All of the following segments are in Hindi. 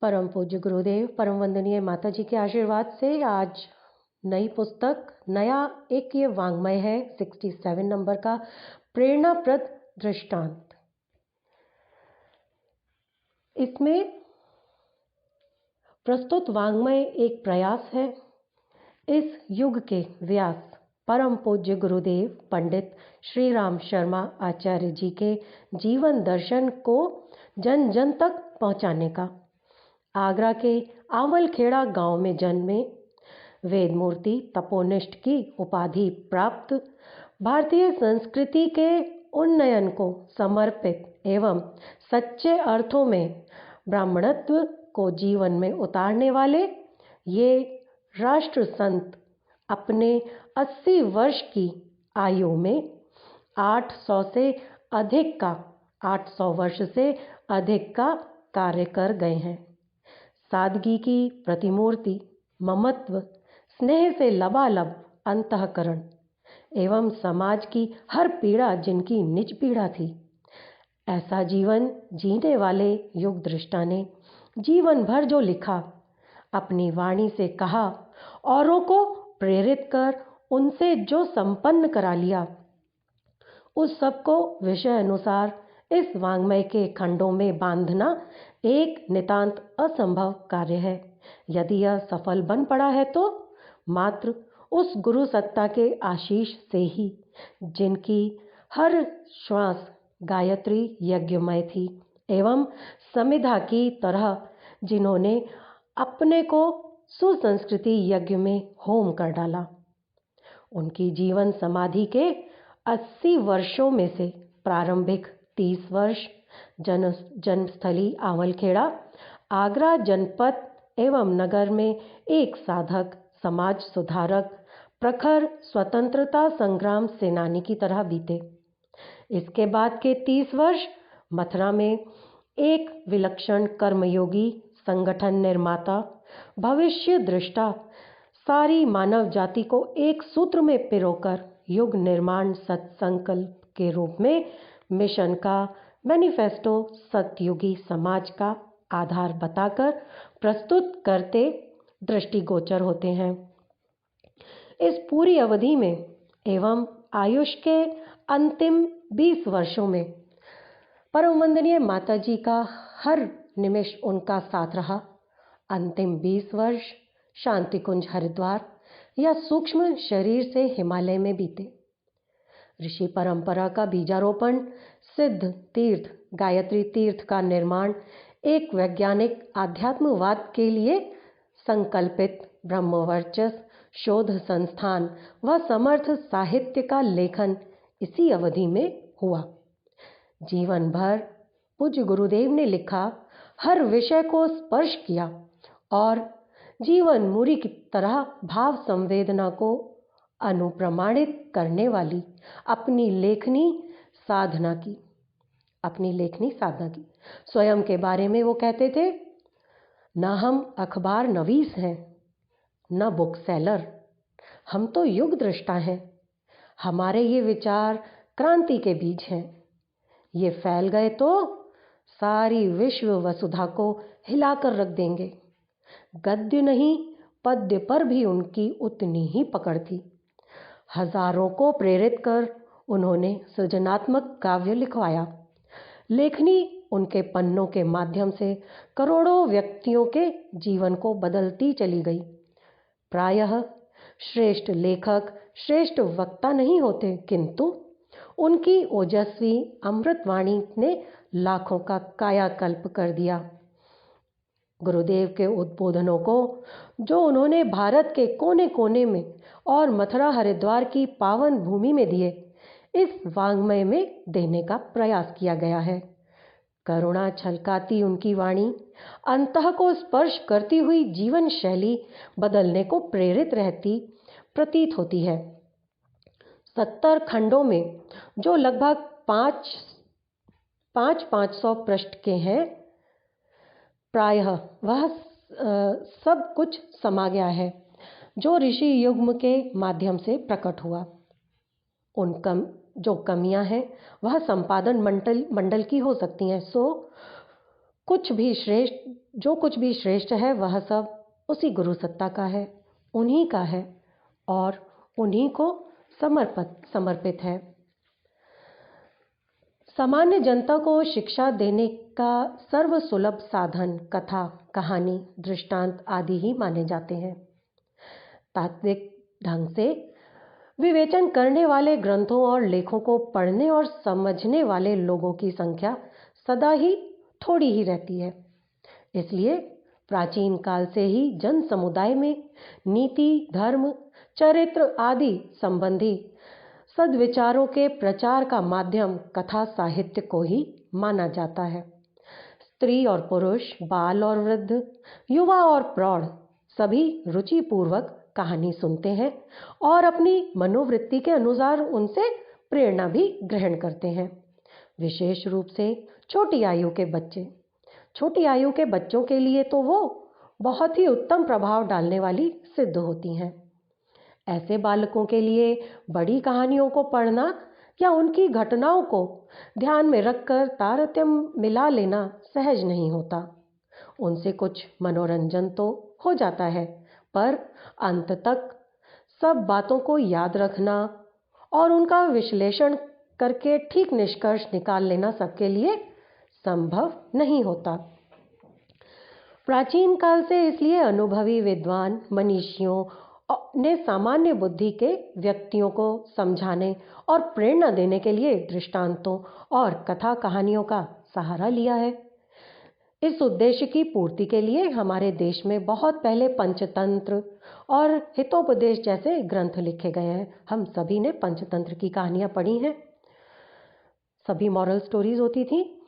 परम पूज्य गुरुदेव, परम वंदनीय माता जी के आशीर्वाद से आज नई पुस्तक, नया एक ये वाङ्मय है 67 नंबर का प्रेरणाप्रद दृष्टांत। इसमें प्रस्तुत वाङ्मय एक प्रयास है इस युग के व्यास परम पूज्य गुरुदेव पंडित श्री राम शर्मा आचार्य जी के जीवन दर्शन को जन जन तक पहुंचाने का। आगरा के आवलखेड़ा गांव में जन्मे, वेदमूर्ति तपोनिष्ठ की उपाधि प्राप्त, भारतीय संस्कृति के उन्नयन को समर्पित एवं सच्चे अर्थों में ब्राह्मणत्व को जीवन में उतारने वाले ये राष्ट्र संत अपने 80 वर्ष की आयु में 800 वर्ष से अधिक का कार्य कर गए हैं। सादगी की प्रतिमूर्ति, ममत्व, स्नेह से लबालब अंतःकरण एवं समाज की हर पीड़ा जिनकी निज पीड़ा थी, ऐसा जीवन जीने वाले युग दृष्टा ने जीवन भर जो लिखा, अपनी वाणी से कहा, औरों को प्रेरित कर उनसे जो संपन्न करा लिया, उस सबको विषय अनुसार इस वाङ्मय के खंडों में बांधना एक नितांत असंभव कार्य है। यदि यह सफल बन पड़ा है तो मात्र उस गुरु सत्ता के आशीष से ही, जिनकी हर श्वास गायत्री यज्ञमय थी एवं समिधा की तरह जिन्होंने अपने को सुसंस्कृति यज्ञ में होम कर डाला। उनकी जीवन समाधि के 80 वर्षों में से प्रारंभिक 30 वर्ष जन्मस्थली आवलखेड़ा, आगरा जनपद एवं नगर में एक साधक, समाज सुधारक, प्रखर स्वतंत्रता संग्राम सेनानी की तरह बीते। इसके बाद के 30 वर्ष मथुरा में एक विलक्षण कर्मयोगी, संगठन निर्माता, भविष्य दृष्टा, सारी मानव जाति को एक सूत्र में पिरोकर युग निर्माण सत्संकल्प के रूप में मिशन का मैनिफेस्टो सतयुगी समाज का आधार बताकर प्रस्तुत करते दृष्टिगोचर होते हैं। इस पूरी अवधि में एवं आयुष के अंतिम 20 वर्षों में परम वंदनीय माता जी का हर निमिष उनका साथ रहा। अंतिम 20 वर्ष शांति कुंज हरिद्वार या सूक्ष्म शरीर से हिमालय में बीते। ऋषि परंपरा का बीजारोपण, सिद्ध तीर्थ गायत्री तीर्थ का निर्माण, एक वैज्ञानिक आध्यात्मवाद के लिए संकल्पित ब्रह्मवर्चस्व शोध संस्थान व समर्थ साहित्य का लेखन इसी अवधि में हुआ। जीवन भर पूज्य गुरुदेव ने लिखा, हर विषय को स्पर्श किया और जीवन मूरी की तरह भाव संवेदना को अनुप्रमाणित करने वाली अपनी लेखनी साधना की। स्वयं के बारे में वो कहते थे, न हम अखबार नवीस हैं, न बुक सेलर, हम तो युग दृष्टा हैं। हमारे ये विचार क्रांति के बीज हैं। ये फैल गए तो सारी विश्व वसुधा को हिलाकर रख देंगे। गद्य नहीं, पद्य पर भी उनकी उतनी ही पकड़ थी। हजारों को प्रेरित कर उन्होंने सृजनात्मक काव्य लिखवाया। लेखनी उनके पन्नों के माध्यम से करोड़ों व्यक्तियों के जीवन को बदलती चली गई। प्रायः श्रेष्ठ लेखक श्रेष्ठ वक्ता नहीं होते, किंतु उनकी ओजस्वी अमृतवाणी ने लाखों का कायाकल्प कर दिया। गुरुदेव के उद्बोधनों को जो उन्होंने भारत के कोने कोने में और मथुरा हरिद्वार की पावन भूमि में दिए, इस वाङ्मय में देने का प्रयास किया गया है। करुणा छलकाती उनकी वाणी, अंतः को स्पर्श करती हुई जीवन शैली बदलने को प्रेरित रहती प्रतीत होती है। 70 खंडों में जो लगभग 500 पृष्ठ के हैं, प्रायः वह सब कुछ समा गया है जो ऋषि युग्म के माध्यम से प्रकट हुआ। जो कमियां हैं वह संपादन मंडल की हो सकती हैं। सो कुछ भी श्रेष्ठ जो कुछ भी श्रेष्ठ है वह सब उसी गुरु सत्ता का है, उन्हीं का है और उन्हीं को समर्पित है। सामान्य जनता को शिक्षा देने का सर्वसुलभ साधन कथा, कहानी, दृष्टांत आदि ही माने जाते हैं। तात्विक ढंग से विवेचन करने वाले ग्रंथों और लेखों को पढ़ने और समझने वाले लोगों की संख्या सदा ही थोड़ी ही रहती है। इसलिए प्राचीन काल से ही जन समुदाय में नीति, धर्म, चरित्र आदि संबंधी सद्विचारों के प्रचार का माध्यम कथा साहित्य को ही माना जाता है। स्त्री और पुरुष, बाल और वृद्ध, युवा और प्रौढ़ सभी रुचिपूर्वक कहानी सुनते हैं और अपनी मनोवृत्ति के अनुसार उनसे प्रेरणा भी ग्रहण करते हैं। विशेष रूप से छोटी आयु के बच्चे, छोटी आयु के बच्चों के लिए तो वो बहुत ही उत्तम प्रभाव डालने वाली सिद्ध होती हैं। ऐसे बालकों के लिए बड़ी कहानियों को पढ़ना या उनकी घटनाओं को ध्यान में रखकर तारतम्य मिला लेना सहज नहीं होता। उनसे कुछ मनोरंजन तो हो जाता है, पर अंत तक सब बातों को याद रखना और उनका विश्लेषण करके ठीक निष्कर्ष निकाल लेना सबके लिए संभव नहीं होता। प्राचीन काल से इसलिए अनुभवी विद्वान मनीषियों ने सामान्य बुद्धि के व्यक्तियों को समझाने और प्रेरणा देने के लिए दृष्टांतों और कथा कहानियों का सहारा लिया है। इस उद्देश्य की पूर्ति के लिए हमारे देश में बहुत पहले पंचतंत्र और हितोपदेश जैसे ग्रंथ लिखे गए हैं। हम सभी ने पंचतंत्र की कहानियां पढ़ी हैं, सभी मॉरल स्टोरीज होती थी।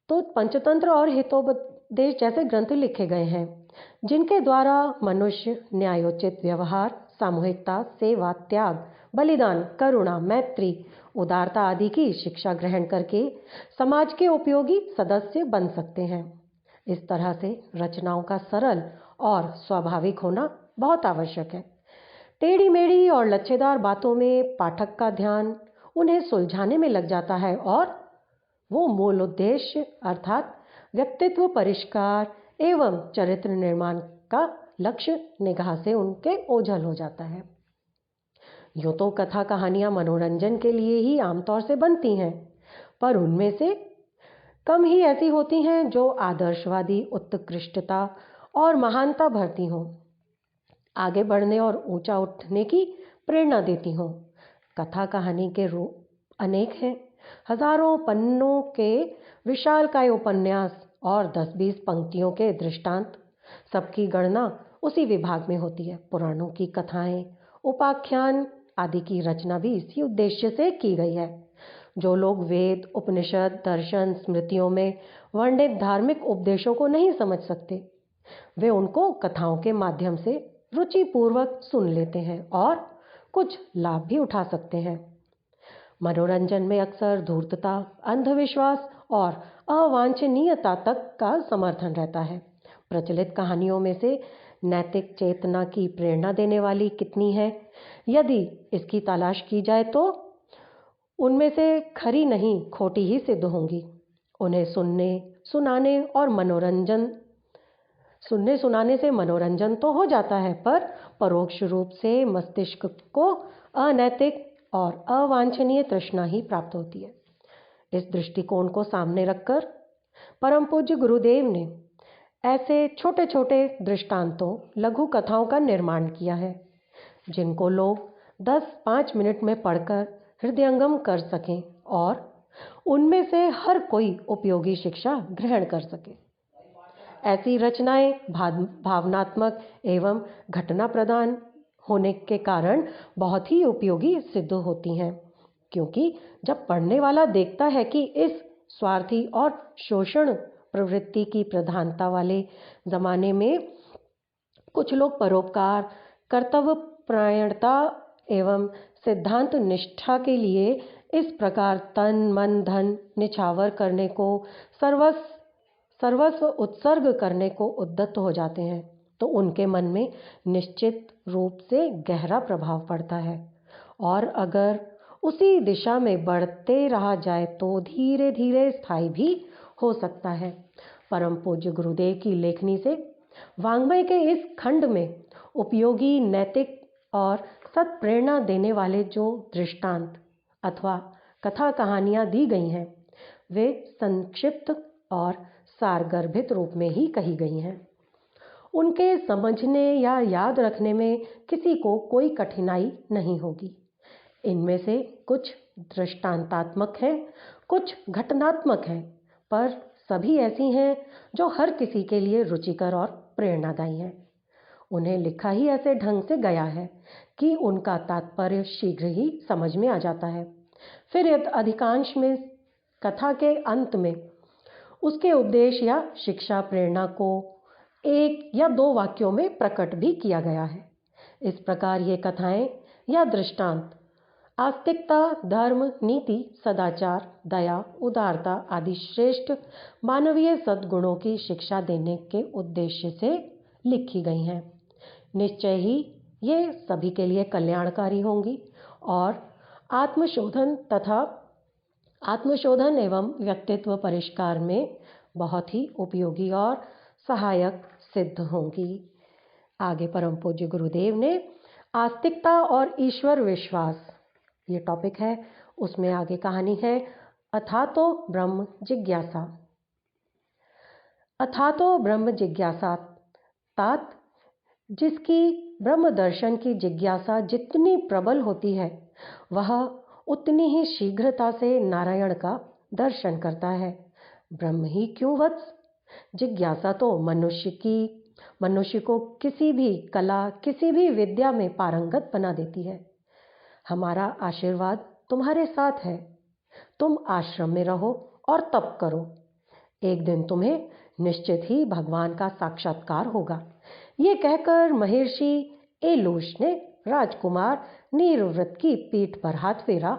तो पंचतंत्र और हितोपदेश जैसे ग्रंथ लिखे गए हैं जिनके द्वारा मनुष्य न्यायोचित व्यवहार, सामूहिकता, सेवा, त्याग, बलिदान, करुणा, मैत्री, उदारता आदि की शिक्षा ग्रहण करके समाज के उपयोगी सदस्य बन सकते हैं। इस तरह से रचनाओं का सरल और स्वाभाविक होना बहुत आवश्यक है। टेढ़ी मेढ़ी और लच्छेदार बातों में पाठक का ध्यान उन्हें सुलझाने में लग जाता है और वो मूल उद्देश्य अर्थात व्यक्तित्व परिष्कार एवं चरित्र निर्माण का लक्ष्य निगाह से उनके ओझल हो जाता है। यूं तो कथा कहानियां मनोरंजन के लिए ही आमतौर से बनती हैं, पर उनमें से कम ही ऐसी होती हैं जो आदर्शवादी उत्कृष्टता और महानता भरती हों, आगे बढ़ने और ऊंचा उठने की प्रेरणा देती हों। कथा कहानी के रूप अनेक हैं। हजारों पन्नों के विशालकाय उपन्यास और 10-20 पंक्तियों के दृष्टांत, सबकी गणना उसी विभाग में होती है। पुराणों की कथाएं, उपाख्यान आदि की रचना भी इसी उद्देश्य से की गई है। जो लोग वेद, उपनिषद, दर्शन, स्मृतियों में वर्णित धार्मिक उपदेशों को नहीं समझ सकते, वे उनको कथाओं के माध्यम से रुचिपूर्वक सुन लेते हैं और कुछ लाभ भी उठा सकते हैं। मनोरंजन में अक्सर धूर्तता, अंधविश्वास और अवांछनीयता तक का समर्थन रहता है। प्रचलित कहानियों में से नैतिक चेतना की प्रेरणा देने वाली कितनी है, यदि इसकी तलाश की जाए तो उनमें से खरी नहीं खोटी ही सिद्ध होंगी। उन्हें सुनने सुनाने से मनोरंजन तो हो जाता है, पर परोक्ष रूप से मस्तिष्क को अनैतिक और अवांछनीय तृष्णा ही प्राप्त होती है। इस दृष्टिकोण को सामने रखकर परम पूज्य गुरुदेव ने ऐसे छोटे छोटे दृष्टांतों, लघु कथाओं का निर्माण किया है जिनको लोग 10-5 मिनट में पढ़कर हृदयंगम कर सकें और उनमें से हर कोई उपयोगी शिक्षा ग्रहण कर सके। ऐसी रचनाएं भावनात्मक एवं घटना प्रधान होने के कारण बहुत ही उपयोगी सिद्ध होती हैं, क्योंकि जब पढ़ने वाला देखता है कि इस स्वार्थी और शोषण प्रवृत्ति की प्रधानता वाले जमाने में कुछ लोग परोपकार, कर्तव्य परायणता एवं सिद्धांत निष्ठा के लिए इस प्रकार तन मन धन निछावर करने को, सर्वस्व उत्सर्ग करने को उद्यत हो जाते हैं, तो उनके मन में निश्चित रूप से गहरा प्रभाव पड़ता है और अगर उसी दिशा में बढ़ते रहा जाए तो धीरे धीरे स्थायी भी हो सकता है। परम पूज्य गुरुदेव की लेखनी से वाङ्मय के इस खंड में उपयोगी, नैतिक और सत्प्रेरणा देने वाले जो दृष्टांत अथवा कथा कहानियाँ दी गई हैं, वे संक्षिप्त और सारगर्भित रूप में ही कही गई हैं। उनके समझने या याद रखने में किसी को कोई कठिनाई नहीं होगी। इनमें से कुछ दृष्टांतात्मक हैं, कुछ घटनात्मक हैं, पर सभी ऐसी हैं जो हर किसी के लिए रुचिकर और प्रेरणादायी हैं। उन्हें लिखा ही ऐसे ढंग से गया है कि उनका तात्पर्य शीघ्र ही समझ में आ जाता है। फिर अधिकांश में कथा के अंत में उसके उपदेश या शिक्षा प्रेरणा को 1 या 2 वाक्यों में प्रकट भी किया गया है। इस प्रकार ये कथाएं या दृष्टांत आस्तिकता, धर्म, नीति, सदाचार, दया, उदारता आदि श्रेष्ठ मानवीय सद्गुणों की शिक्षा देने के उद्देश्य से लिखी गई हैं। निश्चय ही ये सभी के लिए कल्याणकारी होंगी और आत्मशोधन एवं व्यक्तित्व परिष्कार में बहुत ही उपयोगी और सहायक सिद्ध होंगी। आगे परम पूज्य गुरुदेव ने आस्तिकता और ईश्वर विश्वास ये टॉपिक है, उसमें आगे कहानी है अथातो ब्रह्म जिज्ञासा। अथातो ब्रह्म जिज्ञासा तात जिसकी ब्रह्म दर्शन की जिज्ञासा जितनी प्रबल होती है, वह उतनी ही शीघ्रता से नारायण का दर्शन करता है। ब्रह्म ही क्यों वत्स? जिज्ञासा तो मनुष्य को किसी भी कला, किसी भी विद्या में पारंगत बना देती है। हमारा आशीर्वाद तुम्हारे साथ है। तुम आश्रम में रहो और तप करो। एक दिन तुम्हें निश्चित ही भगवान का साक्षात्कार होगा। ये कहकर महर्षि एलूश ने राजकुमार नीरव्रत की पीठ पर हाथ फेरा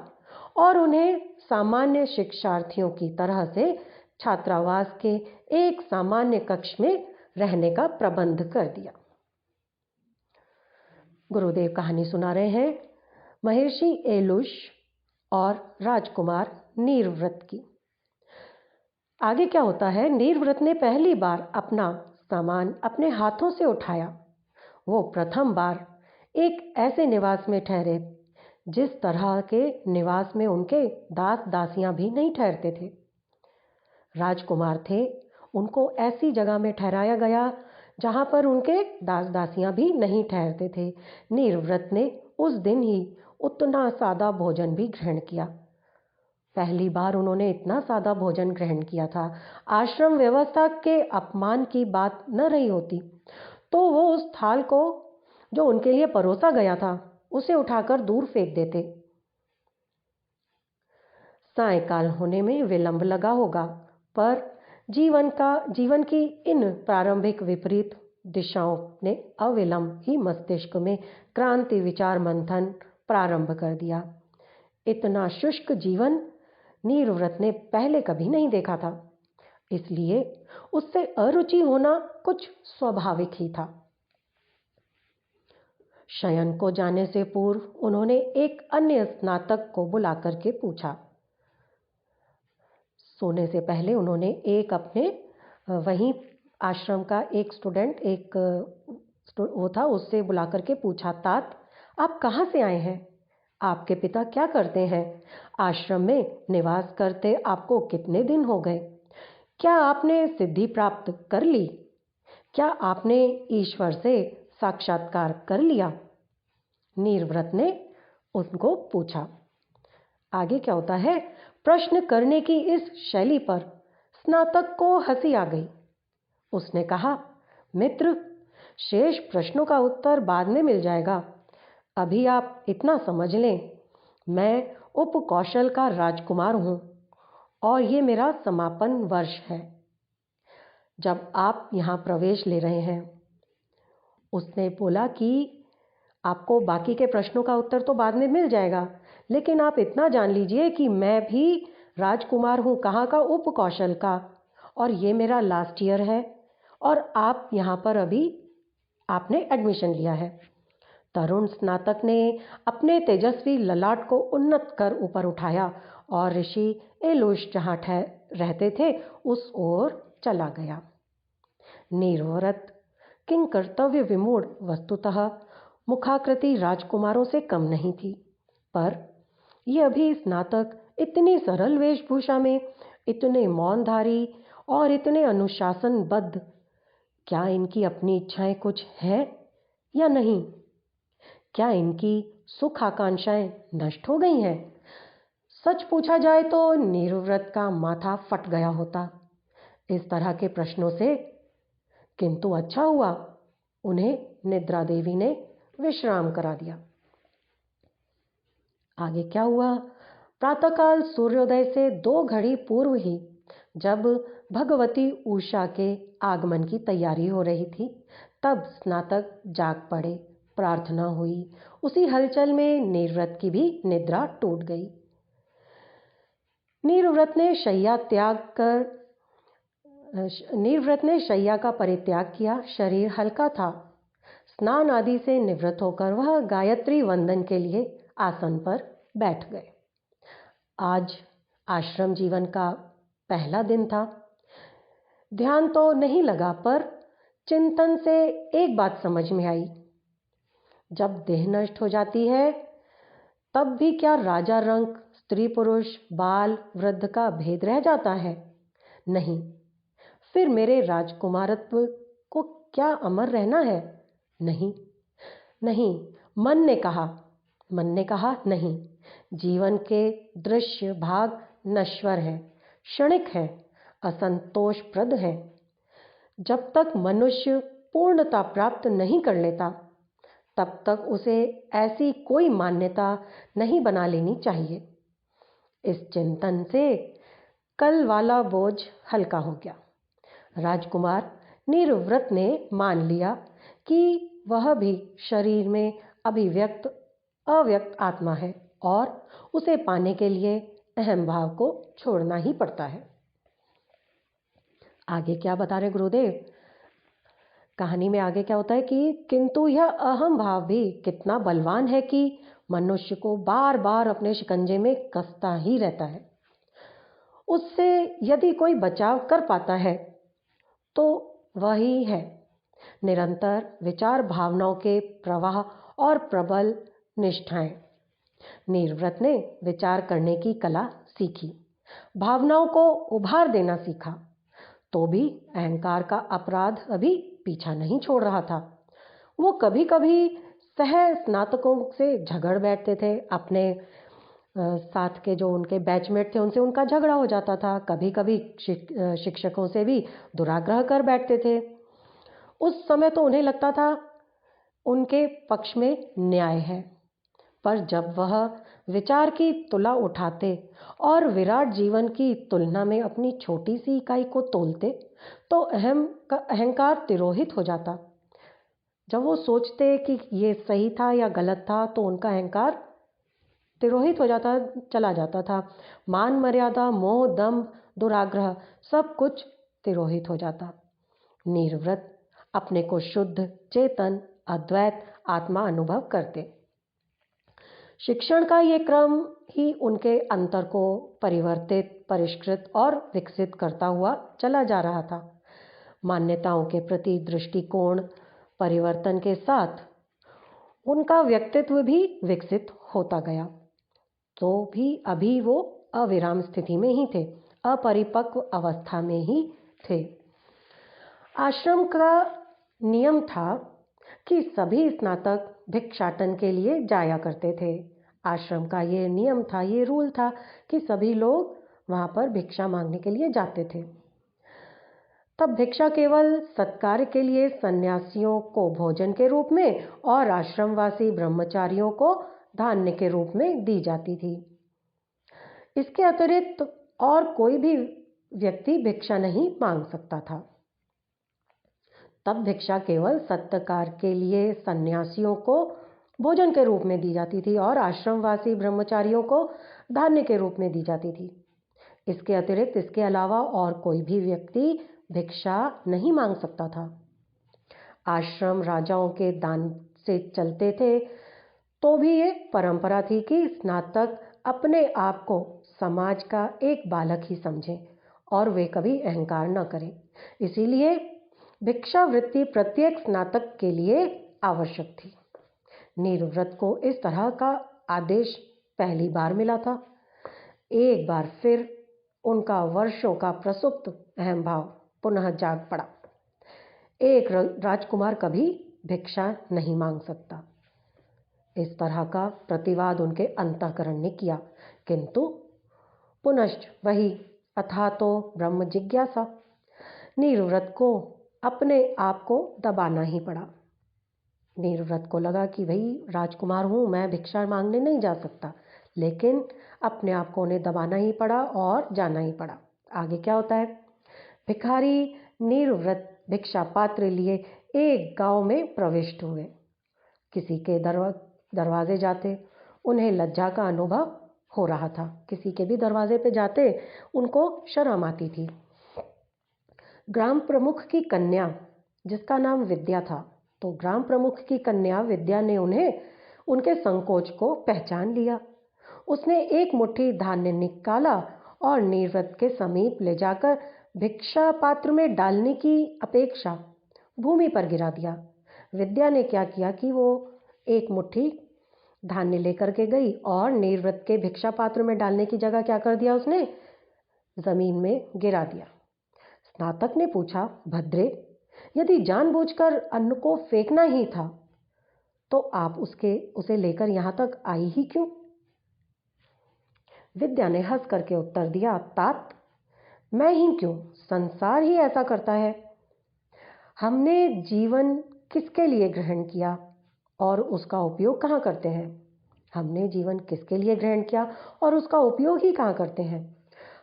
और उन्हें सामान्य शिक्षार्थियों की तरह से छात्रावास के एक सामान्य कक्ष में रहने का प्रबंध कर दिया। गुरुदेव कहानी सुना रहे हैं महर्षि एलूश और राजकुमार नीरव्रत की। आगे क्या होता है, नीरव्रत ने पहली बार अपना सामान अपने हाथों से उठाया। वो प्रथम बार एक ऐसे निवास में ठहरे जिस तरह के निवास में उनके दास दासियां भी नहीं ठहरते थे। राजकुमार थे, उनको ऐसी जगह में ठहराया गया जहां पर उनके दास दासियां भी नहीं ठहरते थे। नीरव्रत ने उस दिन ही उतना सादा भोजन भी ग्रहण किया। पहली बार उन्होंने इतना सादा भोजन ग्रहण किया था। आश्रम व्यवस्था के अपमान की बात न रही होती तो वो उस थाल को जो उनके लिए परोसा गया था उसे उठाकर दूर फेंक देते। सायंकाल होने में विलंब लगा होगा, पर जीवन की इन प्रारंभिक विपरीत दिशाओं ने अविलंब ही मस्तिष्क में क्रांति विचार मंथन प्रारंभ कर दिया। इतना शुष्क जीवन नीरव्रत ने पहले कभी नहीं देखा था, इसलिए उससे अरुचि होना कुछ स्वाभाविक ही था। शयन को जाने से पूर्व उन्होंने एक अन्य स्नातक को बुलाकर के पूछा। सोने से पहले उन्होंने एक अपने वहीं आश्रम का एक स्टूडेंट वो था, उससे बुलाकर के पूछा, तात आप कहाँ से आए हैं? आपके पिता क्या करते हैं? आश्रम में निवास करते आपको कितने दिन हो गए? क्या आपने सिद्धि प्राप्त कर ली? क्या आपने ईश्वर से साक्षात्कार कर लिया? नीरव्रत ने उनको पूछा। आगे क्या होता है, प्रश्न करने की इस शैली पर स्नातक को हंसी आ गई। उसने कहा, मित्र, शेष प्रश्नों का उत्तर बाद में मिल जाएगा। अभी आप इतना समझ लें, मैं उपकौशल का राजकुमार हूँ और ये मेरा समापन वर्ष है। जब आप यहाँ प्रवेश ले रहे हैं, उसने बोला कि आपको बाकी के प्रश्नों का उत्तर तो बाद में मिल जाएगा, लेकिन आप इतना जान लीजिए कि मैं भी राजकुमार हूँ। कहाँ का? उपकौशल का, और ये मेरा लास्ट ईयर है और आप यहाँ पर अभी आपने एडमिशन लिया है। तरुण स्नातक ने अपने तेजस्वी ललाट को उन्नत कर ऊपर उठाया और ऋषि एलूश जहाँ रहते थे उस ओर चला गया। निर्व्रत किंग कर्तव्य विमूढ़ वस्तुतः मुखाकृति राजकुमारों से कम नहीं थी, पर यह अभी स्नातक इतनी सरल वेशभूषा में, इतने मौनधारी और इतने अनुशासनबद्ध, क्या इनकी अपनी इच्छाएं कुछ है या नहीं? क्या इनकी सुख आकांक्षाएं नष्ट हो गई हैं? सच पूछा जाए तो निर्व्रत का माथा फट गया होता इस तरह के प्रश्नों से, किंतु अच्छा हुआ उन्हें निद्रा देवी ने विश्राम करा दिया। आगे क्या हुआ? प्रातःकाल सूर्योदय से 2 घड़ी पूर्व ही, जब भगवती उषा के आगमन की तैयारी हो रही थी, तब स्नातक जाग पड़े, प्रार्थना हुई। उसी हलचल में निर्व्रत की भी निद्रा टूट गई। निर्व्रत ने शैया का परित्याग किया। शरीर हल्का था। स्नान आदि से निवृत्त होकर वह गायत्री वंदन के लिए आसन पर बैठ गए। आज आश्रम जीवन का पहला दिन था। ध्यान तो नहीं लगा, पर चिंतन से एक बात समझ में आई। जब देह नष्ट हो जाती है, तब भी क्या राजा रंक, स्त्री पुरुष, बाल वृद्ध का भेद रह जाता है? नहीं। फिर मेरे राजकुमारत्व को क्या अमर रहना है? नहीं, नहीं। मन ने कहा नहीं। जीवन के दृश्य भाग नश्वर है, क्षणिक है, असंतोषप्रद है। जब तक मनुष्य पूर्णता प्राप्त नहीं कर लेता, तब तक उसे ऐसी कोई मान्यता नहीं बना लेनी चाहिए। इस चिंतन से कल वाला बोझ हल्का हो गया। राजकुमार निर्व्रत ने मान लिया कि वह भी शरीर में अव्यक्त आत्मा है और उसे पाने के लिए अहम भाव को छोड़ना ही पड़ता है। आगे क्या बता रहे गुरुदेव? कहानी में आगे क्या होता है कि किंतु यह अहम भाव भी कितना बलवान है कि मनुष्य को बार बार अपने शिकंजे में कसता ही रहता है। उससे यदि कोई बचाव कर पाता है तो वही है निरंतर विचार भावनाओं के प्रवाह और प्रबल निष्ठाएं। निर्व्रत ने विचार करने की कला सीखी, भावनाओं को उभार देना सीखा, तो भी अहंकार का अपराध अभी पीछा नहीं छोड़ रहा था। वो कभी कभी सह स्नातकों से झगड़ बैठते थे। अपने साथ के जो उनके बैचमेट थे उनसे उनका झगड़ा हो जाता था। कभी कभी शिक्षकों से भी दुराग्रह कर बैठते थे। उस समय तो उन्हें लगता था उनके पक्ष में न्याय है, पर जब वह विचार की तुला उठाते और विराट जीवन की तुलना में अपनी छोटी सी इकाई को तोलते, तो अहंकार तिरोहित हो जाता। जब वो सोचते कि ये सही था या गलत था, तो उनका अहंकार तिरोहित हो जाता, चला जाता था। मान मर्यादा, मोह, दंभ, दुराग्रह सब कुछ तिरोहित हो जाता। निर्व्रत अपने को शुद्ध, चेतन, अद्वैत आत्मा अनुभव करते। शिक्षण का ये क्रम ही उनके अंतर को परिवर्तित, परिष्कृत और विकसित करता हुआ चला जा रहा था। मान्यताओं के प्रति दृष्टिकोण परिवर्तन के साथ उनका व्यक्तित्व भी विकसित होता गया। तो भी अभी वो अविराम स्थिति में ही थे, अपरिपक्व अवस्था में ही थे। आश्रम का नियम था कि सभी स्नातक भिक्षाटन के लिए जाया करते थे। आश्रम का ये नियम था, ये रूल था कि सभी लोग वहाँ पर भिक्षा मांगने के लिए जाते थे। तब भिक्षा केवल सत्कार के लिए सन्यासियों को भोजन के रूप में और आश्रमवासी ब्रह्मचारियों को धान्य के रूप में दी जाती थी। इसके अतिरिक्त और कोई भी व्यक्ति भिक्षा नहीं मांग सकता था। तब भिक्षा केवल सत्कार के लिए सन्यासियों को भोजन के रूप में दी जाती थी और आश्रमवासी ब्रह्मचारियों को धान्य के रूप में दी जाती थी। इसके अतिरिक्त, इसके अलावा और कोई भी व्यक्ति भिक्षा नहीं मांग सकता था। आश्रम राजाओं के दान से चलते थे, तो भी ये परंपरा थी कि स्नातक अपने आप को समाज का एक बालक ही समझें और वे कभी अहंकार न करें। इसीलिए भिक्षावृत्ति प्रत्येक स्नातक के लिए आवश्यक थी। नीरव्रत को इस तरह का आदेश पहली बार मिला था। एक बार फिर उनका वर्षों का प्रसुप्त अहम भाव पुनः जाग पड़ा। एक राजकुमार कभी भिक्षा नहीं मांग सकता, इस तरह का प्रतिवाद उनके अंतःकरण ने किया, किंतु पुनश्च वही अथातो ब्रह्म जिज्ञासा। नीरव्रत को अपने आप को दबाना ही पड़ा। नीरव्रत को लगा कि भाई राजकुमार हूँ, मैं भिक्षा मांगने नहीं जा सकता, लेकिन अपने आप को उन्हें दबाना ही पड़ा और जाना ही पड़ा। आगे क्या होता है? भिखारी नीरव्रत भिक्षा पात्र लिए एक गांव में प्रविष्ट हुए। किसी के दरवाजे जाते उन्हें लज्जा का अनुभव हो रहा था। किसी के भी दरवाजे पे जाते उनको शर्म आती थी। ग्राम प्रमुख की कन्या, जिसका नाम विद्या था, तो ग्राम प्रमुख की कन्या विद्या ने उन्हें उनके संकोच को पहचान लिया। उसने एक मुट्ठी धान्य निकाला और नीरव्रत के समीप ले जाकर भिक्षा पात्र में डालने की अपेक्षा भूमि पर गिरा दिया। विद्या ने क्या किया कि वो एक मुट्ठी धान्य लेकर के गई और नीरव्रत के भिक्षा पात्र में डालने की जगह क्या कर दिया, उसने जमीन में गिरा दिया। स्नातक ने पूछा, भद्रे, यदि जानबूझकर अन्न को फेंकना ही था तो आप उसे लेकर यहां तक आई ही क्यों? विद्या ने हंस करके उत्तर दिया, तात, मैं ही क्यों, संसार ही ऐसा करता है। हमने जीवन किसके लिए ग्रहण किया और उसका उपयोग कहाँ करते हैं? हमने जीवन किसके लिए ग्रहण किया और उसका उपयोग ही कहाँ करते हैं?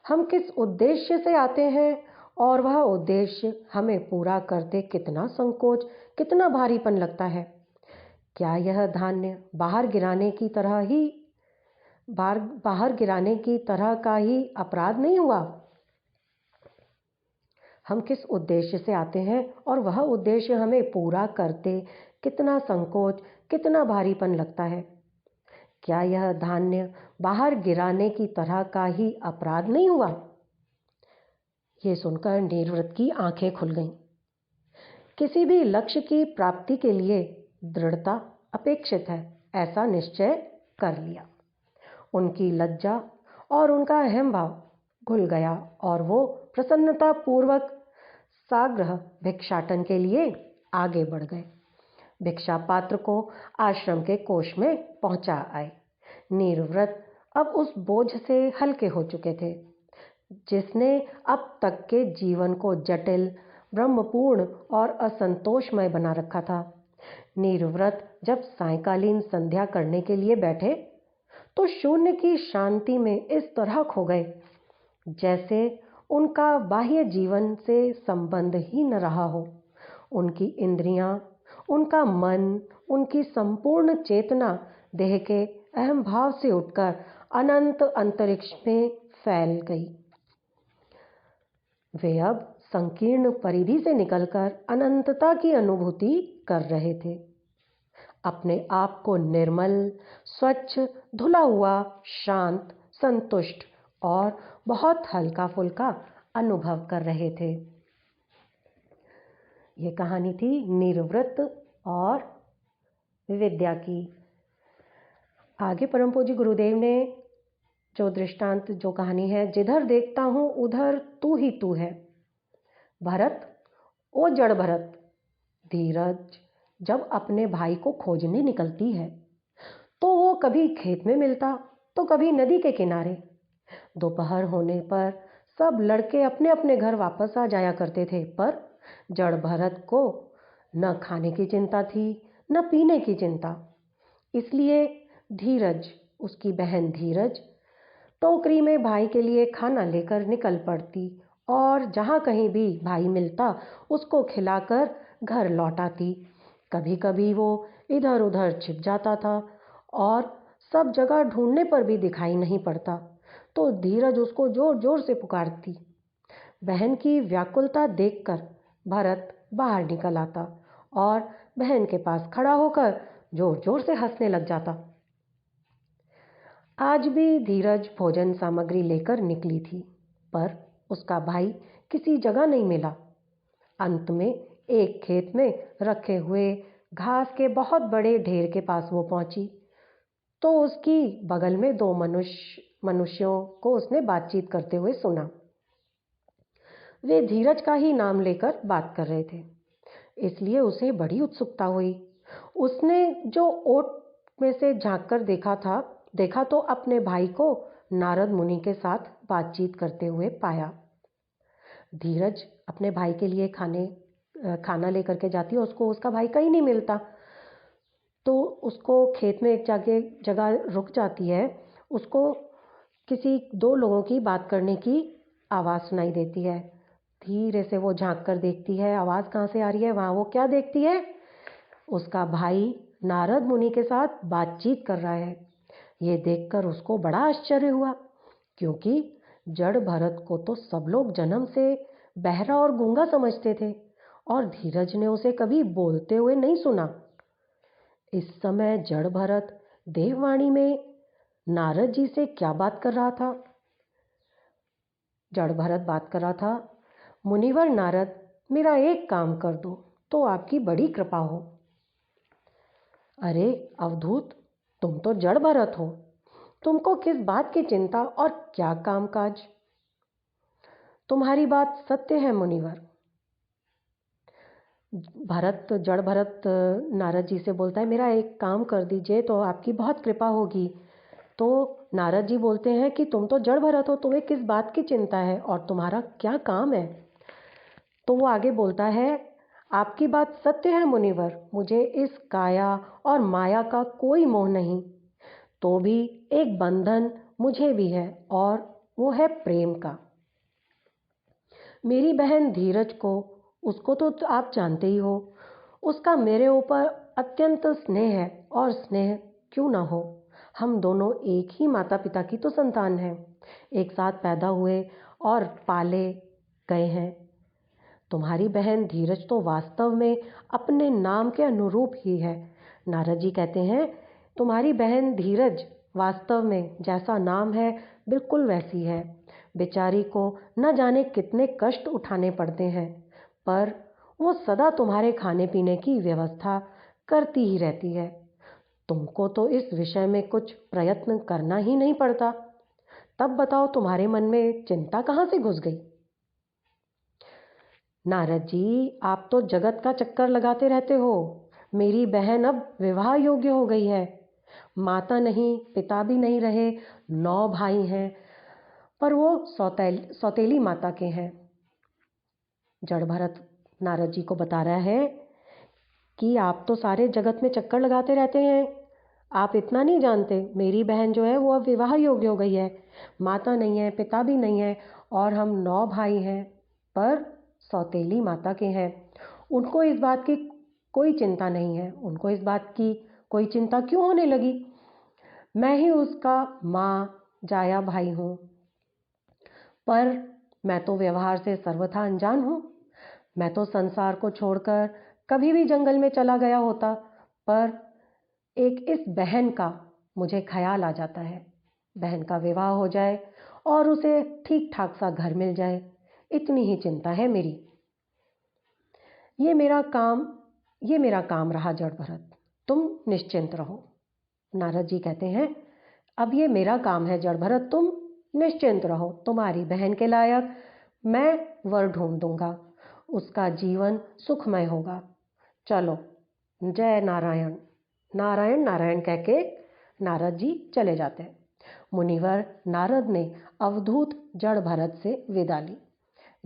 हम किस उद्देश्य से आते हैं और वह उद्देश्य हमें पूरा करते कितना संकोच, कितना भारीपन लगता है। क्या यह धान्य बाहर गिराने की तरह का ही अपराध नहीं हुआ? हम किस उद्देश्य से आते हैं और वह उद्देश्य हमें पूरा करते कितना संकोच, कितना भारीपन लगता है। क्या यह धान्य बाहर गिराने की तरह का ही अपराध नहीं हुआ? ये सुनकर नीरव्रत की आंखें खुल गईं। किसी भी लक्ष्य की प्राप्ति के लिए दृढ़ता अपेक्षित है, ऐसा निश्चय कर लिया। उनकी लज्जा और उनका अहम भाव घुल गया और वो प्रसन्नता पूर्वक साग्रह भिक्षाटन के लिए आगे बढ़ गए। भिक्षा पात्र को आश्रम के कोष में पहुंचा आए। नीरव्रत अब उस बोझ से हल्के हो चुके थे जिसने अब तक के जीवन को जटिल, ब्रह्मपूर्ण और असंतोषमय बना रखा था। नीरव्रत जब सायंकालीन संध्या करने के लिए बैठे तो शून्य की शांति में इस तरह खो गए जैसे उनका बाह्य जीवन से संबंध ही न रहा हो। उनकी इंद्रियां, उनका मन, उनकी संपूर्ण चेतना देह के अहम भाव से उठकर अनंत अंतरिक्ष में फैल गई। वे अब संकीर्ण परिधि से निकलकर अनंतता की अनुभूति कर रहे थे। अपने आप को निर्मल, स्वच्छ, धुला हुआ, शांत, संतुष्ट और बहुत हल्का फुल्का अनुभव कर रहे थे। ये कहानी थी नीरव्रत और विद्या की। आगे परम पूज्य गुरुदेव ने जो दृष्टांत, जो कहानी है, जिधर देखता हूँ उधर तू ही तू है। भरत, ओ जड़ भरत, धीरज जब अपने भाई को खोजने निकलती है तो वो कभी खेत में मिलता तो कभी नदी के किनारे। दोपहर होने पर सब लड़के अपने अपने घर वापस आ जाया करते थे, पर जड़ भरत को न खाने की चिंता थी न पीने की चिंता। इसलिए धीरज, उसकी बहन धीरज, टोकरी में भाई के लिए खाना लेकर निकल पड़ती और जहाँ कहीं भी भाई मिलता उसको खिलाकर घर लौट आती। कभी कभी वो इधर उधर छिप जाता था और सब जगह ढूंढने पर भी दिखाई नहीं पड़ता तो धीरज उसको जोर जोर से पुकारती। बहन की व्याकुलता देखकर भरत बाहर निकल आता और बहन के पास खड़ा होकर जोर जोर से हंसने लग जाता। आज भी धीरज भोजन सामग्री लेकर निकली थी, पर उसका भाई किसी जगह नहीं मिला। अंत में एक खेत में रखे हुए घास के बहुत बड़े ढेर के पास वो पहुंची तो उसकी बगल में दो मनुष्यों को उसने बातचीत करते हुए सुना। वे धीरज का ही नाम लेकर बात कर रहे थे, इसलिए उसे बड़ी उत्सुकता हुई। उसने जो ओट में से झांक कर देखा तो अपने भाई को नारद मुनि के साथ बातचीत करते हुए पाया। धीरज अपने भाई के लिए खाना लेकर के जाती है, उसको उसका भाई कहीं नहीं मिलता, तो उसको खेत में एक जगह रुक जाती है। उसको किसी दो लोगों की बात करने की आवाज़ सुनाई देती है। धीरे से वो झांक कर देखती है, आवाज़ कहाँ से आ रही है। वहाँ वो क्या देखती है, उसका भाई नारद मुनि के साथ बातचीत कर रहा है। ये देखकर उसको बड़ा आश्चर्य हुआ, क्योंकि जड़ भरत को तो सब लोग जन्म से बहरा और गूंगा समझते थे और धीरज ने उसे कभी बोलते हुए नहीं सुना। इस समय जड़ भरत देववाणी में नारद जी से क्या बात कर रहा था। जड़ भरत बात कर रहा था, मुनिवर नारद, मेरा एक काम कर दो तो आपकी बड़ी कृपा हो। अरे अवधूत, तुम तो जड़ भरत हो, तुमको किस बात की चिंता और क्या कामकाज। तुम्हारी बात सत्य है मुनिवर। जड़ भरत नारद जी से बोलता है, मेरा एक काम कर दीजिए तो आपकी बहुत कृपा होगी। तो नारद जी बोलते हैं कि तुम तो जड़ भरत हो, तुम्हें किस बात की चिंता है और तुम्हारा क्या काम है। तो वो आगे बोलता है, आपकी बात सत्य है मुनिवर, मुझे इस काया और माया का कोई मोह नहीं, तो भी एक बंधन मुझे भी है और वो है प्रेम का। मेरी बहन धीरज को, उसको तो आप जानते ही हो, उसका मेरे ऊपर अत्यंत स्नेह है और स्नेह क्यों ना हो, हम दोनों एक ही माता पिता की तो संतान हैं, एक साथ पैदा हुए और पाले गए हैं। तुम्हारी बहन धीरज तो वास्तव में अपने नाम के अनुरूप ही है। नारद जी कहते हैं, तुम्हारी बहन धीरज वास्तव में जैसा नाम है बिल्कुल वैसी है। बेचारी को न जाने कितने कष्ट उठाने पड़ते हैं, पर वो सदा तुम्हारे खाने पीने की व्यवस्था करती ही रहती है। तुमको तो इस विषय में कुछ प्रयत्न करना ही नहीं पड़ता। तब बताओ, तुम्हारे मन में चिंता कहाँ से घुस गई। नारद जी, आप तो जगत का चक्कर लगाते रहते हो। मेरी बहन अब विवाह योग्य हो गई है, माता नहीं पिता भी नहीं रहे, 9 भाई हैं, पर वो सौतेली माता के हैं। जड़ भरत नारद जी को बता रहा है कि आप तो सारे जगत में चक्कर लगाते रहते हैं, आप इतना नहीं जानते, मेरी बहन जो है वो अब विवाह योग्य हो गई है, माता नहीं है पिता भी नहीं है और हम 9 भाई हैं, पर सौतेली माता के हैं। उनको इस बात की कोई चिंता नहीं है। उनको इस बात की कोई चिंता क्यों होने लगी, मैं ही उसका माँ जाया भाई हूँ, पर मैं तो व्यवहार से सर्वथा अनजान हूँ। मैं तो संसार को छोड़कर कभी भी जंगल में चला गया होता, पर एक इस बहन का मुझे ख्याल आ जाता है। बहन का विवाह हो जाए और उसे ठीक ठाक सा घर मिल जाए, इतनी ही चिंता है मेरी। ये मेरा काम रहा जड़ भरत, तुम निश्चिंत रहो। नारद जी कहते हैं, अब ये मेरा काम है जड़ भरत, तुम निश्चिंत रहो। तुम्हारी बहन के लायक मैं वर ढूंढ दूंगा, उसका जीवन सुखमय होगा। चलो, जय नारायण। नारायण नारायण कह के नारद जी चले जाते हैं। मुनिवर नारद ने अवधूत जड़ भरत से विदा ली।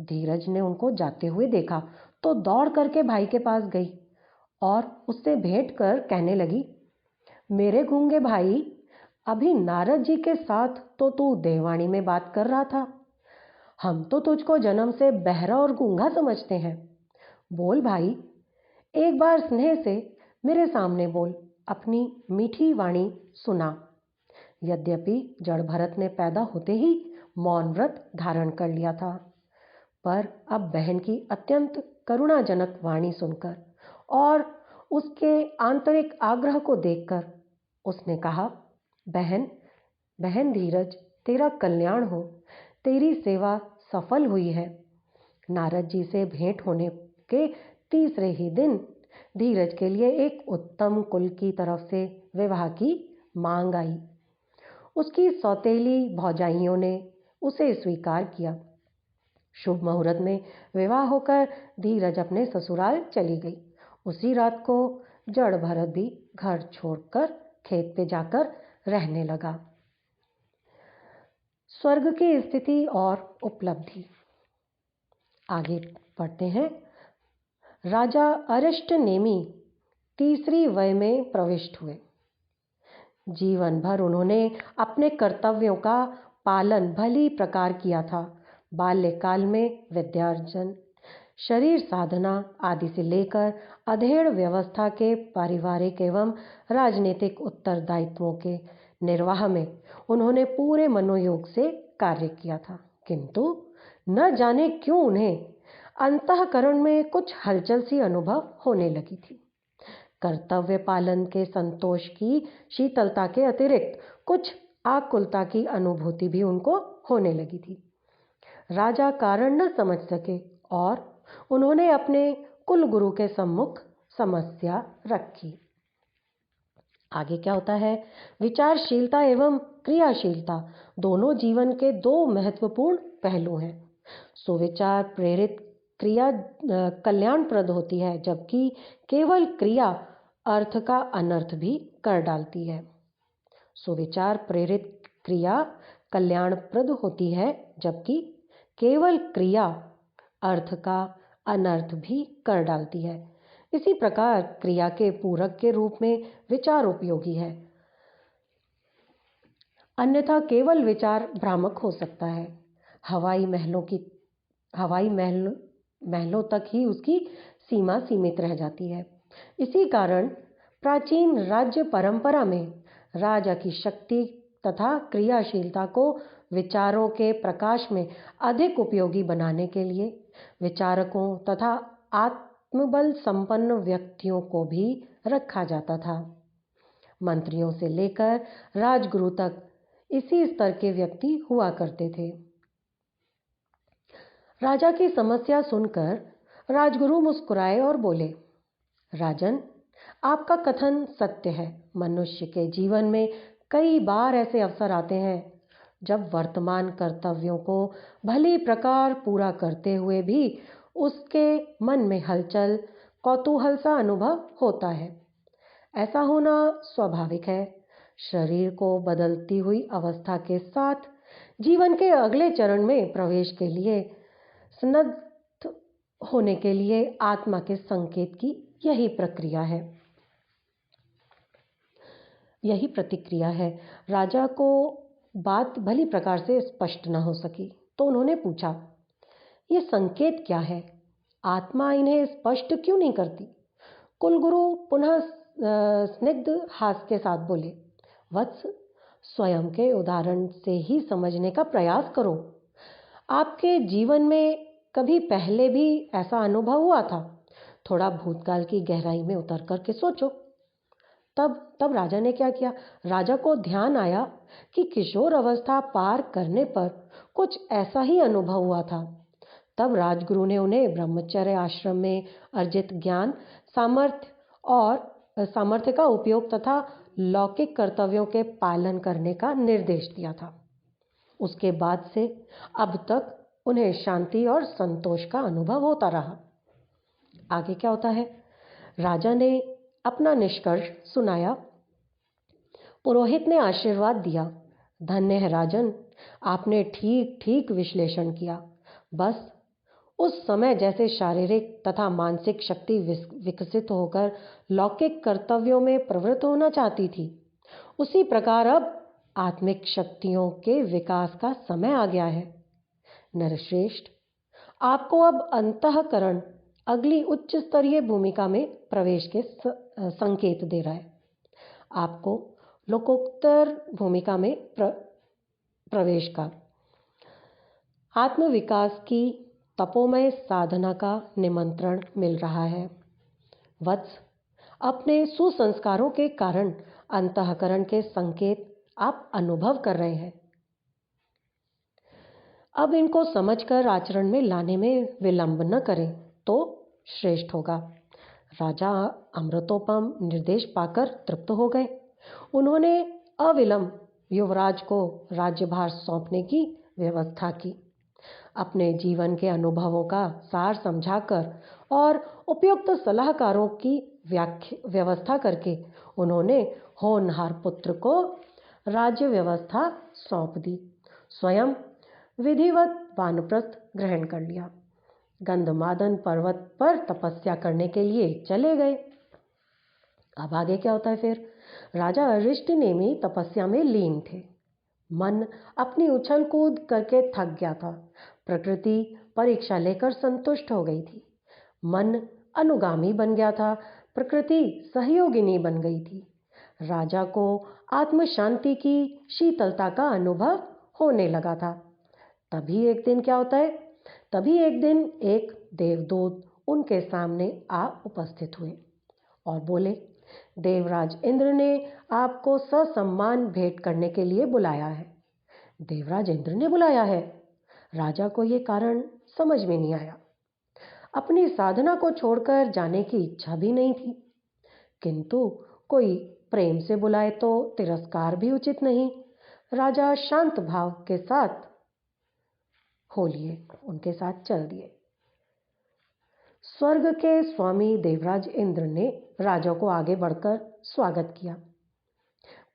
धीरज ने उनको जाते हुए देखा तो दौड़ करके भाई के पास गई और उससे भेंट कर कहने लगी, मेरे गूंगे भाई, अभी नारद जी के साथ तो तू देववाणी में बात कर रहा था। हम तो तुझको जन्म से बहरा और गूंगा समझते हैं। बोल भाई, एक बार स्नेह से मेरे सामने बोल, अपनी मीठी वाणी सुना। यद्यपि जड़ भरत ने पैदा होते ही मौन व्रत धारण कर लिया था, पर अब बहन की अत्यंत करुणाजनक वाणी सुनकर और उसके आंतरिक आग्रह को देखकर उसने कहा, बहन बहन धीरज, तेरा कल्याण हो, तेरी सेवा सफल हुई है। नारद जी से भेंट होने के तीसरे ही दिन धीरज के लिए एक उत्तम कुल की तरफ से विवाह की मांग आई। उसकी सौतेली भौजाइयों ने उसे स्वीकार किया। शुभ मुहूर्त में विवाह होकर धीरज अपने ससुराल चली गई। उसी रात को जड़ भरत भी घर छोड़कर खेत पे जाकर रहने लगा। स्वर्ग की स्थिति और उपलब्धि। आगे पढ़ते हैं। राजा अरिष्टनेमि तीसरी वय में प्रविष्ट हुए। जीवन भर उन्होंने अपने कर्तव्यों का पालन भली प्रकार किया था। बाल्यकाल में विद्यार्जन, शरीर साधना आदि से लेकर अधेड़ व्यवस्था के पारिवारिक एवं राजनीतिक उत्तरदायित्वों के निर्वाह में उन्होंने पूरे मनोयोग से कार्य किया था, किंतु न जाने क्यों उन्हें अंतःकरण में कुछ हलचल सी अनुभव होने लगी थी। कर्तव्य पालन के संतोष की शीतलता के अतिरिक्त कुछ आकुलता की अनुभूति भी उनको होने लगी थी। राजा कारण न समझ सके और उन्होंने अपने कुल गुरु के सम्मुख समस्या रखी। आगे क्या होता है? विचारशीलता एवं क्रियाशीलता दोनों जीवन के दो महत्वपूर्ण पहलू हैं। सुविचार प्रेरित क्रिया कल्याणप्रद होती है, जबकि केवल क्रिया अर्थ का अनर्थ भी कर डालती है। सुविचार प्रेरित क्रिया कल्याणप्रद होती है, जबकि केवल क्रिया अर्थ का अनर्थ भी कर डालती है। इसी प्रकार क्रिया के पूरक के रूप में विचार उपयोगी है, अन्यथा केवल विचार भ्रामक हो सकता है। हवाई महलों तक ही उसकी सीमा सीमित रह जाती है। इसी कारण प्राचीन राज्य परंपरा में राजा की शक्ति तथा क्रियाशीलता को विचारों के प्रकाश में अधिक उपयोगी बनाने के लिए विचारकों तथा आत्मबल संपन्न व्यक्तियों को भी रखा जाता था। मंत्रियों से लेकर राजगुरु तक इसी स्तर के व्यक्ति हुआ करते थे। राजा की समस्या सुनकर राजगुरु मुस्कुराए और बोले, राजन, आपका कथन सत्य है। मनुष्य के जीवन में कई बार ऐसे अवसर आते हैं जब वर्तमान कर्तव्यों को भली प्रकार पूरा करते हुए भी उसके मन में हलचल, कौतूहल सा अनुभव होता है। ऐसा होना स्वाभाविक है। शरीर को बदलती हुई अवस्था के साथ जीवन के अगले चरण में प्रवेश के लिए सन्नद्ध होने के लिए आत्मा के संकेत की यही प्रतिक्रिया है। राजा को बात भली प्रकार से स्पष्ट न हो सकी, तो उन्होंने पूछा, ये संकेत क्या है? आत्मा इन्हें स्पष्ट क्यों नहीं करती? कुलगुरु पुनः स्निग्ध हास्य के साथ बोले, वत्स, स्वयं के उदाहरण से ही समझने का प्रयास करो। आपके जीवन में कभी पहले भी ऐसा अनुभव हुआ था? थोड़ा भूतकाल की गहराई में उतर करके सोचो। तब राजा ने क्या किया? राजा को ध्यान आया कि किशोर अवस्था पार करने पर कुछ ऐसा ही अनुभव हुआ था। तब राजगुरु ने उन्हें ब्रह्मचर्य आश्रम में अर्जित ज्ञान, सामर्थ्य का उपयोग तथा लौकिक कर्तव्यों के पालन करने का निर्देश दिया था। उसके बाद से अब तक उन्हें शांति और संतोष का अनुभव होता रहा। आगे क्या होता है? राजा ने अपना निष्कर्ष सुनाया। पुरोहित ने आशीर्वाद दिया, धन्य है राजन, आपने ठीक ठीक विश्लेषण किया। बस उस समय जैसे शारीरिक तथा मानसिक शक्ति विकसित होकर लौकिक कर्तव्यों में प्रवृत्त होना चाहती थी, उसी प्रकार अब आत्मिक शक्तियों के विकास का समय आ गया है। नरश्रेष्ठ, आपको अब अंतःकरण अगली उच्च स्तरीय भूमिका में प्रवेश के संकेत दे रहा है। आपको लोकोत्तर भूमिका में प्रवेश का, आत्मविकास की तपोमय साधना का निमंत्रण मिल रहा है। वत्स, अपने सुसंस्कारों के कारण अंतःकरण के संकेत आप अनुभव कर रहे हैं। अब इनको समझकर आचरण में लाने में विलंब न करें, तो श्रेष्ठ होगा। राजा अमृतोपम निर्देश पाकर तृप्त हो गए। उन्होंने अविलंब युवराज को राज्यभार सौंपने की व्यवस्था की। अपने जीवन के अनुभवों का सार समझाकर और उपयुक्त सलाहकारों की व्यवस्था करके उन्होंने होनहार पुत्र को राज्य व्यवस्था सौंप दी। स्वयं विधिवत वानप्रस्थ ग्रहण कर लिया। गंधमादन पर्वत पर तपस्या करने के लिए चले गए। अब आगे क्या होता है फिर? राजा अरिष्टनेमि तपस्या में लीन थे। मन अपनी उछल कूद करके थक गया था। प्रकृति परीक्षा लेकर संतुष्ट हो गई थी। मन अनुगामी बन गया था। प्रकृति सहयोगिनी बन गई थी। राजा को आत्म शांति की शीतलता का अनुभव होने लगा था। तभी एक दिन क्या होता है? तभी एक दिन एक देवदूत उनके सामने आ उपस्थित हुए और बोले, देवराज इंद्र ने आपको ससम्मान भेंट करने के लिए बुलाया है। देवराज इंद्र ने बुलाया है? राजा को ये कारण समझ में नहीं आया। अपनी साधना को छोड़कर जाने की इच्छा भी नहीं थी, किंतु कोई प्रेम से बुलाए तो तिरस्कार भी उचित नहीं। राजा शांत भाव के साथ हो लिए, उनके साथ चल दिए। स्वर्ग के स्वामी देवराज इंद्र ने राजा को आगे बढ़कर स्वागत किया,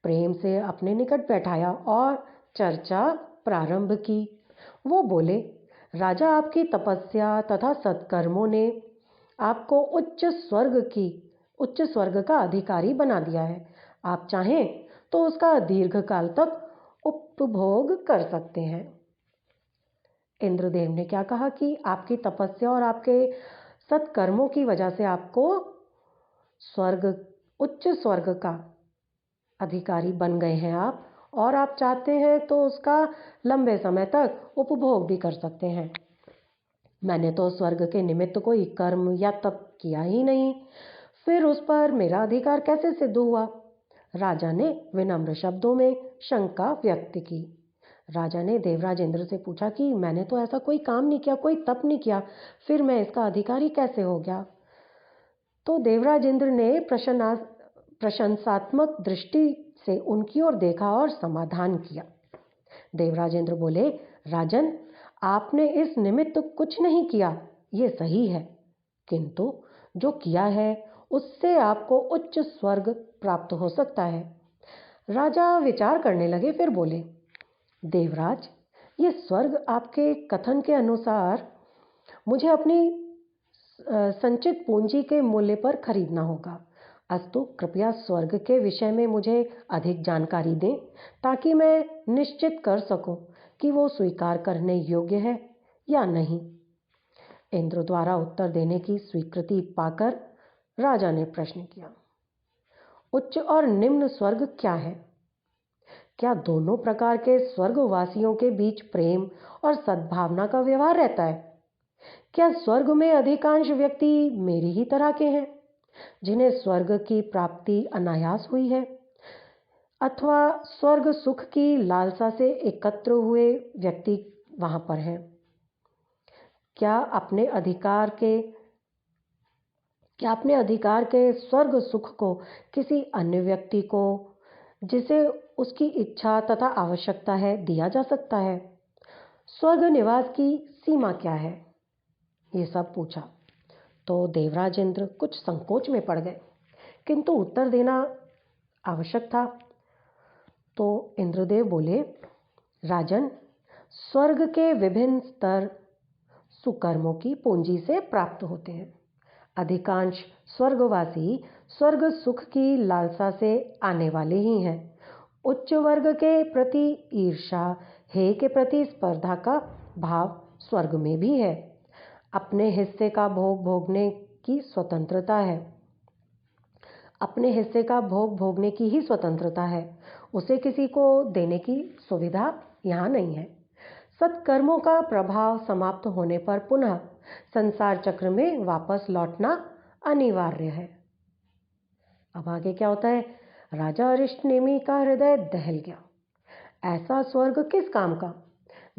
प्रेम से अपने निकट बैठाया और चर्चा प्रारंभ की। वो बोले, राजा, आपकी तपस्या तथा सत्कर्मों ने आपको उच्च स्वर्ग का अधिकारी बना दिया है। आप चाहें तो उसका दीर्घकाल तक उपभोग कर सकते हैं। इंद्रदेव ने क्या कहा कि आपकी तपस्या और आपके सत्कर्मों की वजह से आपको उच्च स्वर्ग का अधिकारी बन गए हैं आप, और आप चाहते हैं तो उसका लंबे समय तक उपभोग भी कर सकते हैं। मैंने तो स्वर्ग के निमित्त कोई कर्म या तप किया ही नहीं, फिर उस पर मेरा अधिकार कैसे सिद्ध हुआ? राजा ने विनम्र शब्दों में शंका व्यक्त की। राजा ने देवराज इंद्र से पूछा कि मैंने तो ऐसा कोई काम नहीं किया, कोई तप नहीं किया, फिर मैं इसका अधिकारी कैसे हो गया? तो देवराज इंद्र ने प्रशंसात्मक दृष्टि से उनकी ओर देखा और समाधान किया। देवराज इंद्र बोले, राजन, आपने इस निमित्त कुछ नहीं किया, ये सही है, किंतु जो किया है उससे आपको उच्च स्वर्ग प्राप्त हो सकता है। राजा विचार करने लगे, फिर बोले, देवराज, ये स्वर्ग आपके कथन के अनुसार मुझे अपनी संचित पूंजी के मूल्य पर खरीदना होगा। अस्तु, कृपया स्वर्ग के विषय में मुझे अधिक जानकारी दें ताकि मैं निश्चित कर सकूं कि वो स्वीकार करने योग्य है या नहीं। इंद्र द्वारा उत्तर देने की स्वीकृति पाकर राजा ने प्रश्न किया, उच्च और निम्न स्वर्ग क्या है? क्या दोनों प्रकार के स्वर्गवासियों के बीच प्रेम और सद्भावना का व्यवहार रहता है? क्या स्वर्ग में अधिकांश व्यक्ति मेरी ही तरह के हैं, जिन्हें स्वर्ग की प्राप्ति अनायास हुई है, अथवा स्वर्ग सुख की लालसा से एकत्र हुए व्यक्ति वहां पर हैं? क्या अपने अधिकार के स्वर्ग सुख को किसी अन्य व्यक्ति को, जिसे उसकी इच्छा तथा आवश्यकता है, दिया जा सकता है? स्वर्ग निवास की सीमा क्या है? ये सब पूछा तो देवराज इंद्र कुछ संकोच में पड़ गए, किंतु उत्तर देना आवश्यक था। तो इंद्रदेव बोले, राजन, स्वर्ग के विभिन्न स्तर सुकर्मों की पूंजी से प्राप्त होते हैं। अधिकांश स्वर्गवासी स्वर्ग सुख की लालसा से आने वाले ही हैं। उच्च वर्ग के प्रति ईर्षा, हे के प्रति स्पर्धा का भाव स्वर्ग में भी है। अपने हिस्से का भोग भोगने की स्वतंत्रता है। अपने हिस्से का भोग भोगने की ही स्वतंत्रता है, उसे किसी को देने की सुविधा यहाँ नहीं है। सत्कर्मों का प्रभाव समाप्त होने पर पुनः संसार चक्र में वापस लौटना अनिवार्य है। अब आगे क्या होता है? राजा अरिष्टनेमि का हृदय दहल गया। ऐसा स्वर्ग किस काम का,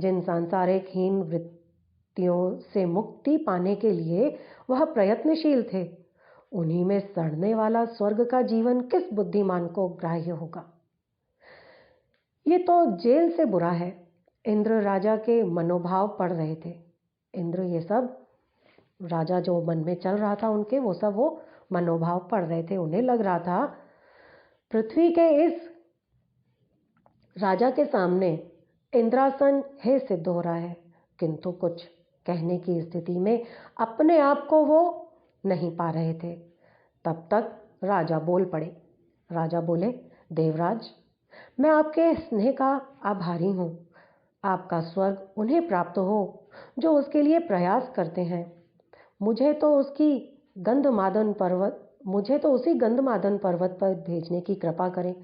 जिन सांसारिक हीन वृत्तियों से मुक्ति पाने के लिए वह प्रयत्नशील थे, उन्हीं में सड़ने वाला स्वर्ग का जीवन किस बुद्धिमान को ग्राह्य होगा। ये तो जेल से बुरा है। इंद्र राजा के मनोभाव पढ़ रहे थे। इंद्र ये सब राजा जो मन में चल रहा था उनके, वो सब वो मनोभाव पढ़ रहे थे। उन्हें लग रहा था पृथ्वी के इस राजा के सामने इंद्रासन हे सिद्ध हो रहा है, किंतु कुछ कहने की स्थिति में अपने आप को वो नहीं पा रहे थे। तब तक राजा बोल पड़े। राजा बोले, देवराज, मैं आपके स्नेह का आभारी हूँ। आपका स्वर्ग उन्हें प्राप्त हो जो उसके लिए प्रयास करते हैं। मुझे तो उसी गंधमादन पर्वत पर भेजने की कृपा करें,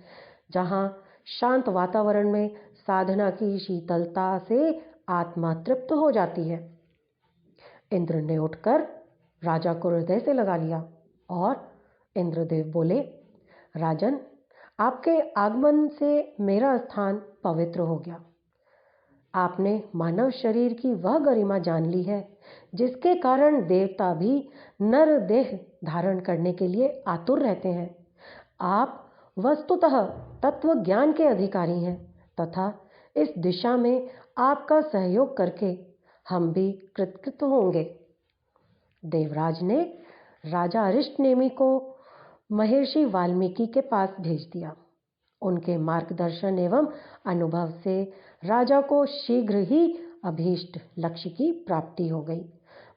जहाँ शांत वातावरण में साधना की शीतलता से आत्मा तृप्त हो जाती है। इंद्र ने उठकर राजा को हृदय से लगा लिया और इंद्रदेव बोले, राजन, आपके आगमन से मेरा स्थान पवित्र हो गया। आपने मानव शरीर की वह गरिमा जान ली है जिसके कारण देवता भी नर देह धारण करने के लिए आतुर रहते हैं। आप वस्तुतः तत्व ज्ञान के अधिकारी हैं तथा इस दिशा में आपका सहयोग करके हम भी कृतकृत होंगे। देवराज ने राजा अरिष्टनेमि को महर्षि वाल्मीकि के पास भेज दिया। उनके मार्गदर्शन एवं अनुभव से राजा को शीघ्र ही अभीष्ट लक्ष्य की प्राप्ति हो गई।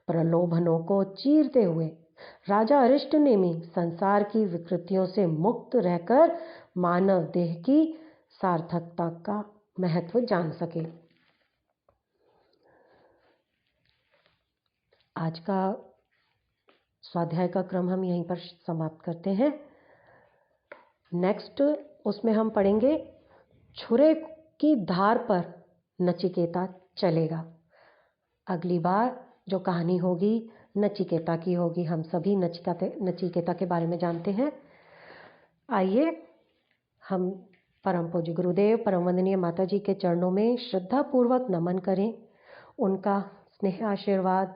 प्रलोभनों को चीरते हुए राजा अरिष्टनेमि संसार की विकृतियों से मुक्त रहकर मानव देह की सार्थकता का महत्व जान सके। आज का स्वाध्याय का क्रम हम यहीं पर समाप्त करते हैं। नेक्स्ट उसमें हम पढ़ेंगे छुरे की धार पर नचिकेता चलेगा। अगली बार जो कहानी होगी नचिकेता की होगी। हम सभी नचिकेता के बारे में जानते हैं। आइए हम परम पूज्य गुरुदेव परम वंदनीय माता जी के चरणों में श्रद्धापूर्वक नमन करें। उनका स्नेह आशीर्वाद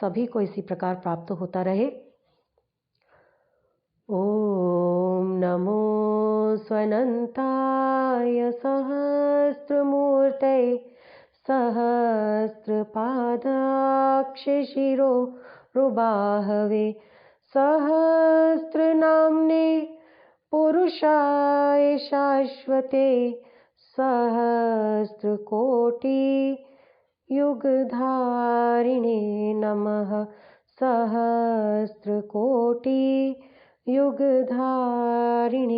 सभी को इसी प्रकार प्राप्त होता रहे। ओम नमो स्वनंताय सहस्त्रमूर्तये सहस्रपादाक्षशिरो रुबाहवे सहस्रनाम्ने पुरुषाय शाश्वते सहस्रकोटि युगधारिणे नमः। सहस्रकोटि युगधारिणे